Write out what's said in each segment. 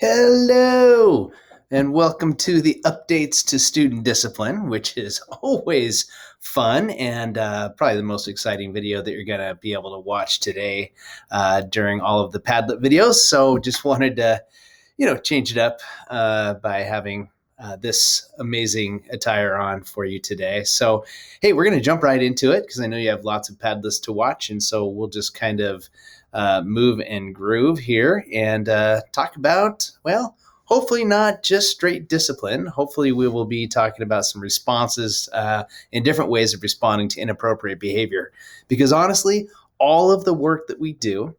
Hello, and welcome to the updates to student discipline, which is always fun and probably the most exciting video that you're going to be able to watch today during all of the Padlet videos. So just wanted to, change it up by having this amazing attire on for you today. So, hey, we're going to jump right into it because I know you have lots of Padlets to watch. And so we'll just kind of move and groove here and talk about, well, hopefully not just straight discipline. Hopefully, we will be talking about some responses and different ways of responding to inappropriate behavior. Because honestly, all of the work that we do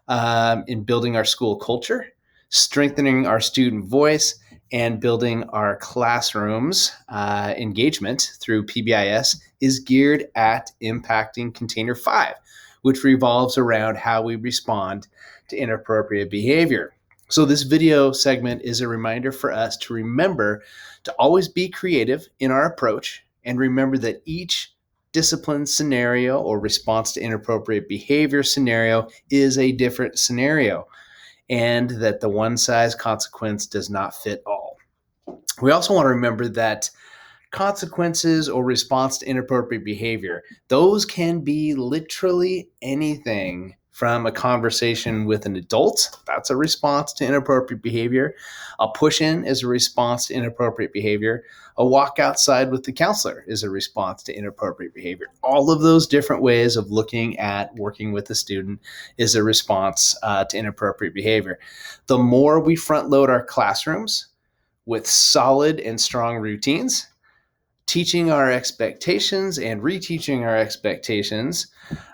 in building our school culture, strengthening our student voice, and building our classrooms engagement through PBIS is geared at impacting Container 5, which revolves around how we respond to inappropriate behavior. So, this video segment is a reminder for us to remember to always be creative in our approach and remember that each discipline scenario or response to inappropriate behavior scenario is a different scenario, and that the one size consequence does not fit all. We also want to remember that consequences or response to inappropriate behavior, those can be literally anything from a conversation with an adult. That's a response to inappropriate behavior. A push in is a response to inappropriate behavior. A walk outside with the counselor is a response to inappropriate behavior. All of those different ways of looking at working with a student is a response to inappropriate behavior. The more we front load our classrooms with solid and strong routines, teaching our expectations and reteaching our expectations,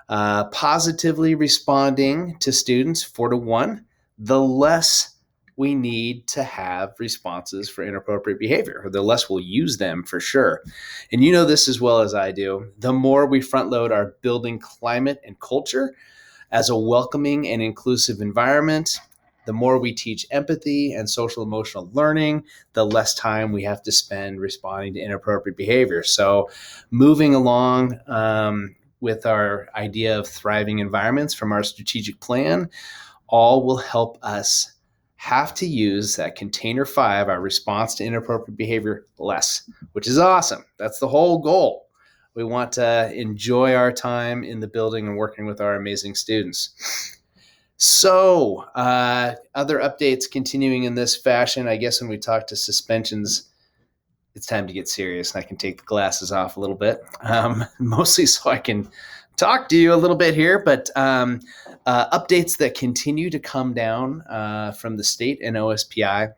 positively responding to students 4-to-1, the less we need to have responses for inappropriate behavior, or the less we'll use them for sure. And you know this as well as I do. The more we front load our building climate and culture as a welcoming and inclusive environment, the more we teach empathy and social emotional learning, the less time we have to spend responding to inappropriate behavior. So, moving along with our idea of thriving environments from our strategic plan, all will help us have to use that Container 5, our response to inappropriate behavior, less, which is awesome. That's the whole goal. We want to enjoy our time in the building and working with our amazing students. So, other updates continuing in this fashion. I guess when we talk to suspensions, it's time to get serious, and I can take the glasses off a little bit, mostly so I can talk to you a little bit here. But updates that continue to come down from the state and OSPI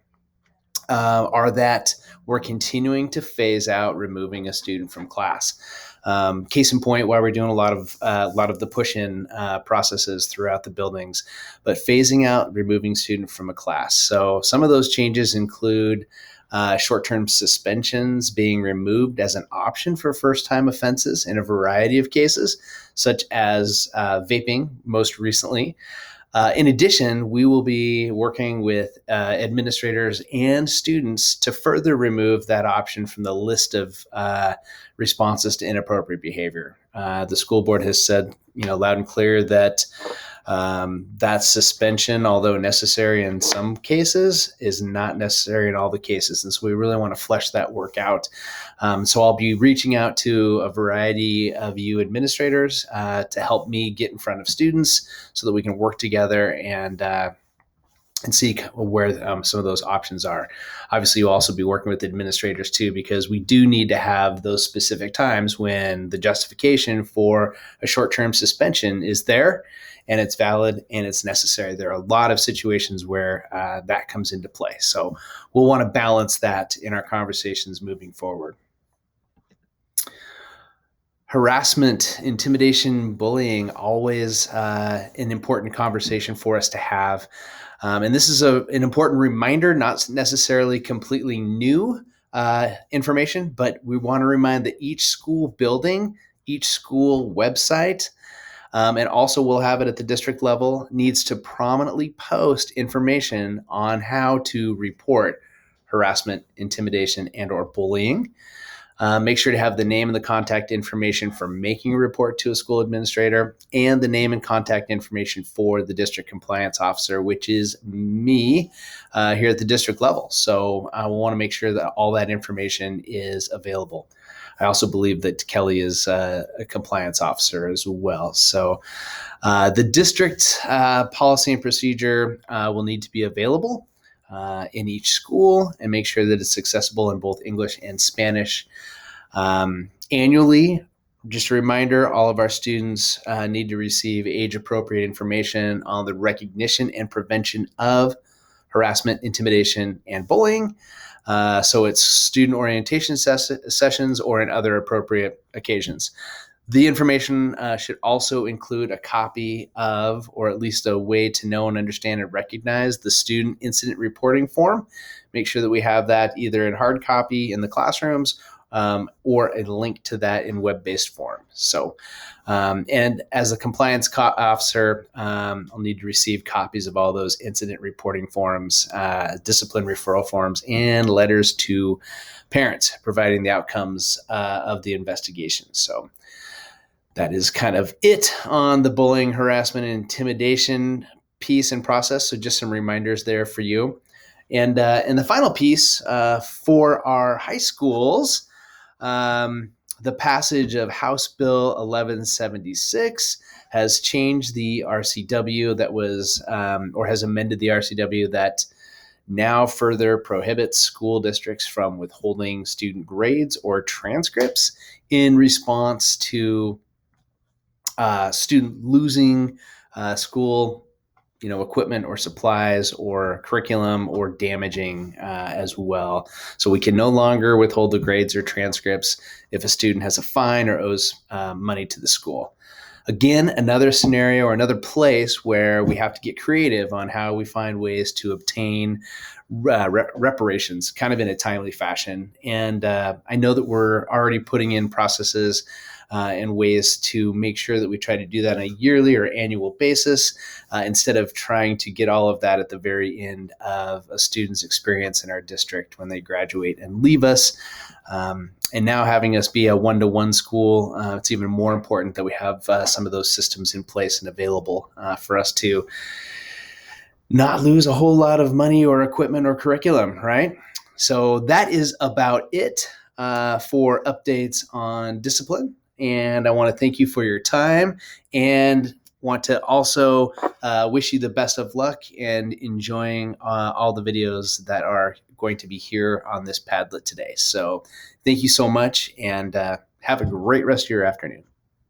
are that we're continuing to phase out removing a student from class. Case in point, while we're doing a lot of the push-in processes throughout the buildings, but phasing out removing student from a class. So some of those changes include short-term suspensions being removed as an option for first-time offenses in a variety of cases, such as vaping most recently. In addition, we will be working with administrators and students to further remove that option from the list of responses to inappropriate behavior. The school board has said, loud and clear that that suspension, although necessary in some cases, is not necessary in all the cases. And so we really want to flesh that work out. So I'll be reaching out to a variety of you administrators to help me get in front of students so that we can work together and see where some of those options are. Obviously, you'll also be working with administrators too, because we do need to have those specific times when the justification for a short-term suspension is there and it's valid and it's necessary. There are a lot of situations where that comes into play. So we'll want to balance that in our conversations moving forward. Harassment, intimidation, bullying, always an important conversation for us to have. And this is an important reminder, not necessarily completely new information, but we want to remind that each school building, each school website, and also we'll have it at the district level, needs to prominently post information on how to report harassment, intimidation, and or bullying. Make sure to have the name and the contact information for making a report to a school administrator, and the name and contact information for the district compliance officer, which is me here at the district level. So I want to make sure that all that information is available. I also believe that Kelly is a compliance officer as well. So the district policy and procedure will need to be available in each school, and make sure that it's accessible in both English and Spanish. Annually, just a reminder, all of our students need to receive age-appropriate information on the recognition and prevention of harassment, intimidation, and bullying. So it's student orientation sessions or in other appropriate occasions. The information should also include a copy of, or at least a way to know and understand and recognize, the student incident reporting form. Make sure that we have that either in hard copy in the classrooms or a link to that in web-based form. So, and as a compliance officer, I'll need to receive copies of all those incident reporting forms, discipline referral forms, and letters to parents providing the outcomes of the investigation. So that is kind of it on the bullying, harassment, and intimidation piece and process. So just some reminders there for you. And the final piece for our high schools, the passage of House Bill 1176 has changed the RCW that was, or has amended the RCW that now further prohibits school districts from withholding student grades or transcripts in response to student losing school equipment or supplies or curriculum, or damaging as well. So we can no longer withhold the grades or transcripts if a student has a fine or owes money to the school. Again, another scenario or another place where we have to get creative on how we find ways to obtain reparations kind of in a timely fashion. And I know that we're already putting in processes and ways to make sure that we try to do that on a yearly or annual basis, instead of trying to get all of that at the very end of a student's experience in our district when they graduate and leave us. And now having us be a one-to-one school, it's even more important that we have some of those systems in place and available for us to not lose a whole lot of money or equipment or curriculum, right? So that is about it for updates on discipline. And I want to thank you for your time, and want to also wish you the best of luck and enjoying all the videos that are going to be here on this Padlet today. So thank you so much, and have a great rest of your afternoon.